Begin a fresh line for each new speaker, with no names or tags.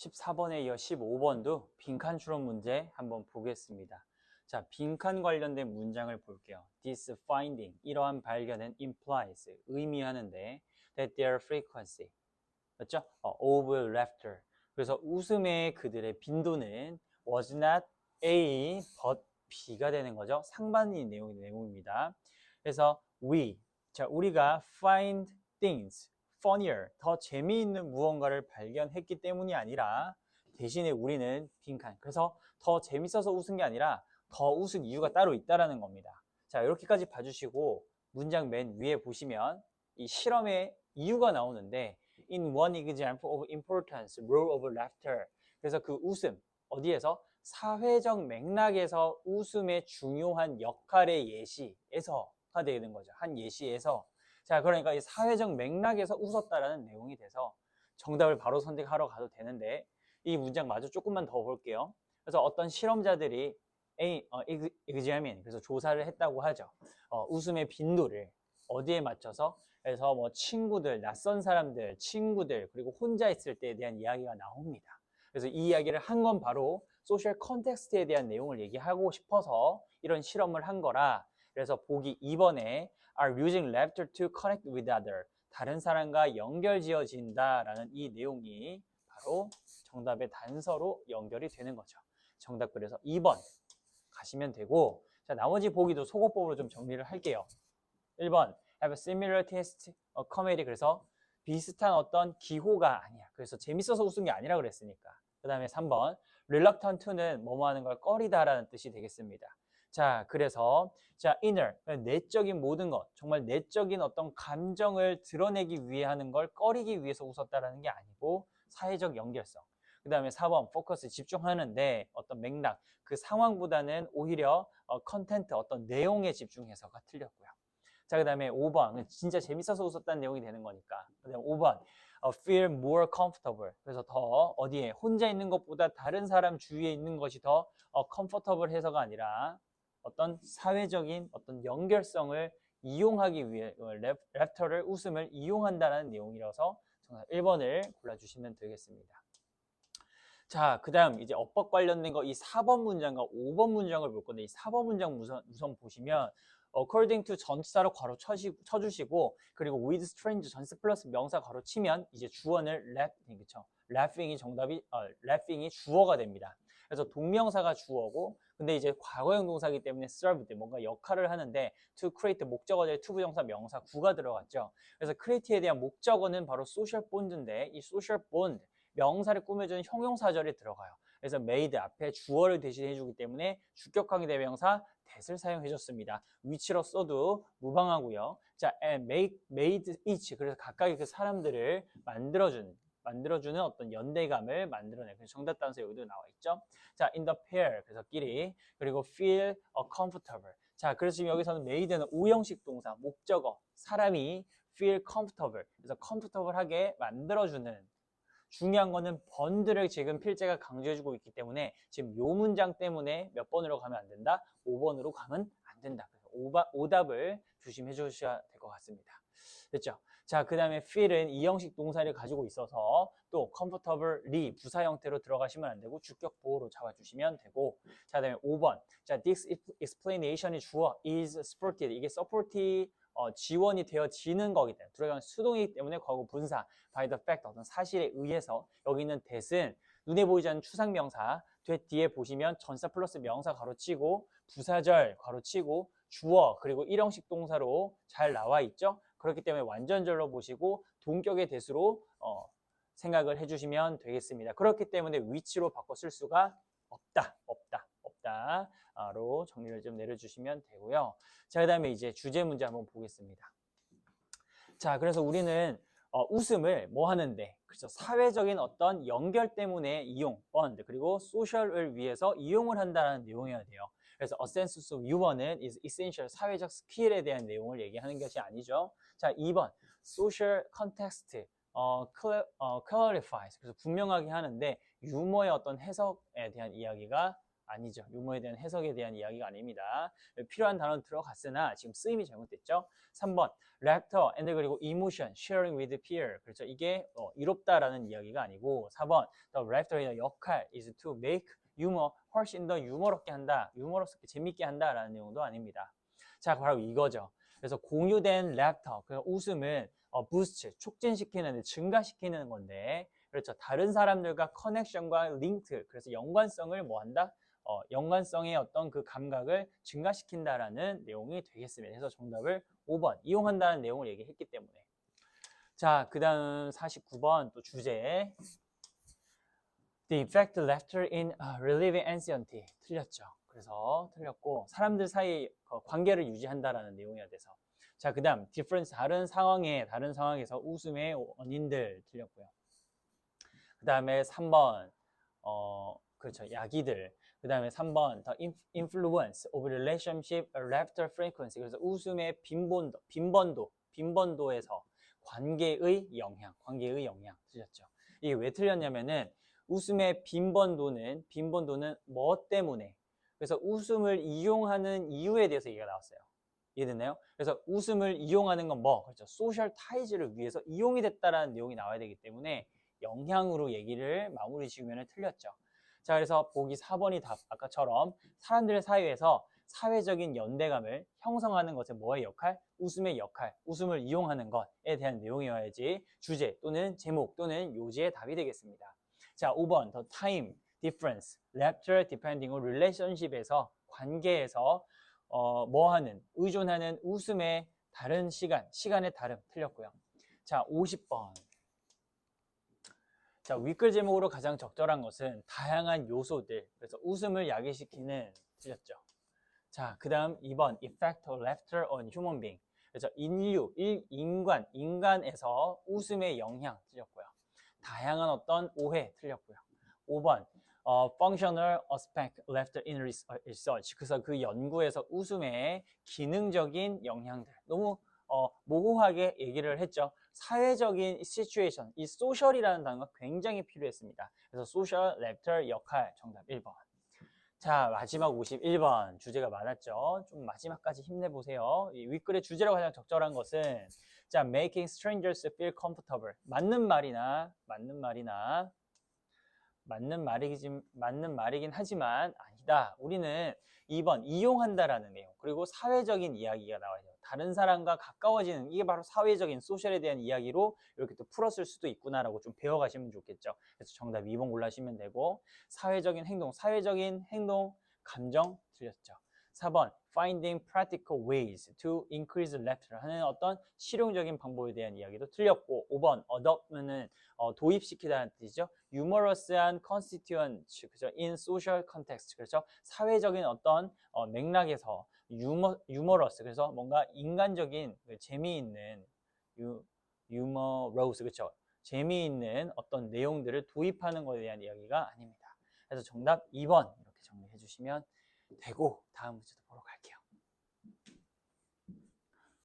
14번에 이어 15번도 빈칸 추론 문제 한번 보겠습니다. 자, 빈칸 관련된 문장을 볼게요. This finding, 이러한 발견은 implies, 의미하는데 that their frequency, 맞죠? Of laughter. 그래서 웃음의 그들의 빈도는 was not A, but B가 되는 거죠. 상반된 내용입니다. 그래서 우리가 find things funnier, 더 재미있는 무언가를 발견했기 때문이 아니라 대신에 우리는 빈칸. 그래서 더 재밌어서 웃은 게 아니라 더 웃은 이유가 따로 있다라는 겁니다. 자, 이렇게까지 봐주시고 문장 맨 위에 보시면 이 실험의 이유가 나오는데 In one example of importance, role of laughter. 그래서 그 웃음, 어디에서? 사회적 맥락에서 웃음의 중요한 역할의 예시에서가 되는 거죠. 한 예시에서. 자, 그러니까 이 사회적 맥락에서 웃었다라는 내용이 돼서 정답을 바로 선택하러 가도 되는데 이 문장 마저 조금만 더 볼게요. 그래서 어떤 실험자들이 examine, 그래서 조사를 했다고 하죠. 웃음의 빈도를 어디에 맞춰서? 그래서 뭐 친구들, 낯선 사람들, 친구들, 그리고 혼자 있을 때에 대한 이야기가 나옵니다. 그래서 이 이야기를 한 건 바로 소셜 컨텍스트에 대한 내용을 얘기하고 싶어서 이런 실험을 한 거라. 그래서 보기 2번에 are using laughter to connect with other, 다른 사람과 연결지어진다라는 이 내용이 바로 정답의 단서로 연결이 되는 거죠. 정답 그래서 2번 가시면 되고, 자, 나머지 보기도 소거법으로 좀 정리를 할게요. 1번 have a similar taste comedy, 그래서 비슷한 어떤 기호가 아니야. 그래서 재밌어서 웃은 게 아니라 그랬으니까. 그 다음에 3번 reluctant to는 뭐뭐 하는 걸 꺼리다라는 뜻이 되겠습니다. 자, 그래서 자, inner, 내적인 모든 것, 정말 내적인 어떤 감정을 드러내기 위해 하는 걸 꺼리기 위해서 웃었다라는 게 아니고 사회적 연결성. 그 다음에 4번 포커스, 집중하는데 어떤 맥락, 그 상황보다는 오히려 컨텐트, 어떤 내용에 집중해서가 틀렸고요. 자, 그 다음에 5번 진짜 재밌어서 웃었다는 내용이 되는 거니까. 그 다음에 5번 feel more comfortable, 그래서 더 어디에 혼자 있는 것보다 다른 사람 주위에 있는 것이 더 comfortable 해서가 아니라 어떤 사회적인 어떤 연결성을 이용하기 위해 랩터를, 웃음을 이용한다는 내용이라서 정답 1번을 골라주시면 되겠습니다. 자, 그 다음 이제 어법 관련된 거 이 4번 문장과 5번 문장을 볼 건데 이 4번 문장 우선 보시면 according to 전치사로 괄호 쳐주시고, 그리고 with strange 전치 플러스 명사 괄호 치면 이제 주어는 그쵸? laughing이 정답이 laughing이 주어가 됩니다. 그래서 동명사가 주어고, 근데 이제 과거형 동사이기 때문에 served, 뭔가 역할을 하는데 to create 목적어 자리에 to 부정사 명사 구가 들어갔죠. 그래서 create에 대한 목적어는 바로 social bond인데 이 social bond 명사를 꾸며주는 형용사절이 들어가요. 그래서 made 앞에 주어를 대신해 주기 때문에 주격항의 대명사 that을 사용해 줬습니다. 위치로 써도 무방하고요. 자, and made each, 그래서 각각의 그 사람들을 만들어주는 어떤 연대감을 만들어내. 그래서 정답 단서 여기도 나와 있죠. 자, in the pair, 그래서 끼리, 그리고 feel comfortable. 자, 그래서 지금 여기서는 made는 오형식 동사, 목적어, 사람이 feel comfortable, 그래서 comfortable하게 만들어주는. 중요한 거는 번드를 지금 필재가 강조해주고 있기 때문에 지금 요 문장 때문에 몇 번으로 가면 안 된다? 5번으로 가면 안 된다. 그래서 오답을 조심해 주셔야 될 것 같습니다. 됐죠? 자, 그 다음에 feel은 이형식 동사를 가지고 있어서 또 comfortably 부사 형태로 들어가시면 안 되고 주격 보호로 잡아주시면 되고, 자, 그 다음에 5번. 자, this explanation이 주어 is supported. 이게 support이 지원이 되어지는 거기 때문에 들어가는 수동이기 때문에 과거 분사 by the fact, 어떤 사실에 의해서. 여기 있는 that은 눈에 보이지 않는 추상명사 that 뒤에 보시면 전사 플러스 명사 가로치고 부사절 가로치고 주어 그리고 일형식 동사로 잘 나와 있죠. 그렇기 때문에 완전절로 보시고 동격의 that으로 생각을 해주시면 되겠습니다. 그렇기 때문에 위치로 바꿔 쓸 수가 없다로 정리를 좀 내려주시면 되고요. 자, 그 다음에 이제 주제 문제 한번 보겠습니다. 자, 그래서 우리는 웃음을 뭐 하는데, 그렇죠? 사회적인 어떤 연결 때문에 이용, bond, 그리고 소셜을 위해서 이용을 한다는 내용이어야 돼요. 그래서 a sense of humor는 is essential, 사회적 스킬에 대한 내용을 얘기하는 것이 아니죠. 자, 2번 social context, clarifies, 그래서 분명하게 하는데 유머의 어떤 해석에 대한 이야기가 아니죠. 유머에 대한 해석에 대한 이야기가 아닙니다. 필요한 단어는 들어갔으나 지금 쓰임이 잘못됐죠. 3번 laughter and 그리고 emotion sharing with peer. 그렇죠. 이게 이롭다라는 이야기가 아니고 4번 the laughter의 역할 is to make humor 훨씬 더 유머롭게 한다. 유머럽게 재밌게 한다라는 내용도 아닙니다. 자, 바로 이거죠. 그래서 공유된 laughter, 그 웃음은 boost, 촉진시키는, 증가시키는 건데 그렇죠. 다른 사람들과 커넥션과 링크, 그래서 연관성을 뭐 한다? 연관성의 어떤 그 감각을 증가시킨다라는 내용이 되겠습니다. 그래서 정답을 5번, 이용한다는 내용을 얘기했기 때문에. 자, 그 다음 49번 또 주제. The effect laughter in relieving anxiety. 틀렸죠. 그래서 틀렸고, 사람들 사이 관계를 유지한다라는 내용이어야 돼서. 자, 그 다음 difference, 다른 상황에서 웃음의 원인들 틀렸고요. 그 다음에 3번, 그렇죠. 야기들. 그 다음에 3번, the influence of relationship laughter frequency. 그래서 웃음의 빈번도에서 관계의 영향 틀렸죠. 이게 왜 틀렸냐면은 웃음의 빈번도는 뭐 때문에? 그래서 웃음을 이용하는 이유에 대해서 얘기가 나왔어요. 이해됐나요? 그래서 웃음을 이용하는 건 뭐? 그렇죠. 소셜 타이즈를 위해서 이용이 됐다라는 내용이 나와야 되기 때문에 영향으로 얘기를 마무리 지으면 틀렸죠. 자, 그래서 보기 4번이 답. 아까처럼 사람들 사이에서 사회적인 연대감을 형성하는 것은 뭐의 역할? 웃음의 역할, 웃음을 이용하는 것에 대한 내용이어야지 주제 또는 제목 또는 요지의 답이 되겠습니다. 자, 5번 the time difference, laughter depending on relationship에서 관계에서 뭐하는, 의존하는 웃음의 다른 시간의 다름 틀렸고요. 자, 50번. 자, 윗글 제목으로 가장 적절한 것은 다양한 요소들. 그래서 웃음을 야기시키는 틀렸죠. 자, 그 다음 2번 effect of laughter on human being. 그래서 인간에서 웃음의 영향 틀렸고요. 다양한 어떤 오해 틀렸고요. 5번 functional aspect laughter in research. 그래서 그 연구에서 웃음의 기능적인 영향들. 너무 모호하게 얘기를 했죠. 사회적인 situation, 이 social이라는 단어가 굉장히 필요했습니다. 그래서 social laughter 역할 정답 1번. 자, 마지막 51번 주제가 많았죠. 좀 마지막까지 힘내보세요. 이 윗글의 주제로 가장 적절한 것은 자, making strangers feel comfortable. 맞는 말이긴 하지만 아니다. 우리는 2번 이용한다라는 내용, 그리고 사회적인 이야기가 나와요. 다른 사람과 가까워지는, 이게 바로 사회적인 소셜에 대한 이야기로 이렇게 또 풀었을 수도 있구나라고 좀 배워가시면 좋겠죠. 그래서 정답 2번 골라주시면 되고, 사회적인 행동, 감정 틀렸죠. 4번 finding practical ways to increase laughter 하는 어떤 실용적인 방법에 대한 이야기도 틀렸고, 5번 adopt는 도입시키다는 뜻이죠. 유머러스한 constituent, 그죠? in social context, 그렇죠? 사회적인 어떤 맥락에서 유머러스, 그래서 뭔가 인간적인 재미있는 유머러스, 그렇죠? 재미있는 어떤 내용들을 도입하는 것에 대한 이야기가 아닙니다. 그래서 정답 2번 이렇게 정리해 주시면 되고, 다음 문제도 보러 갈게요.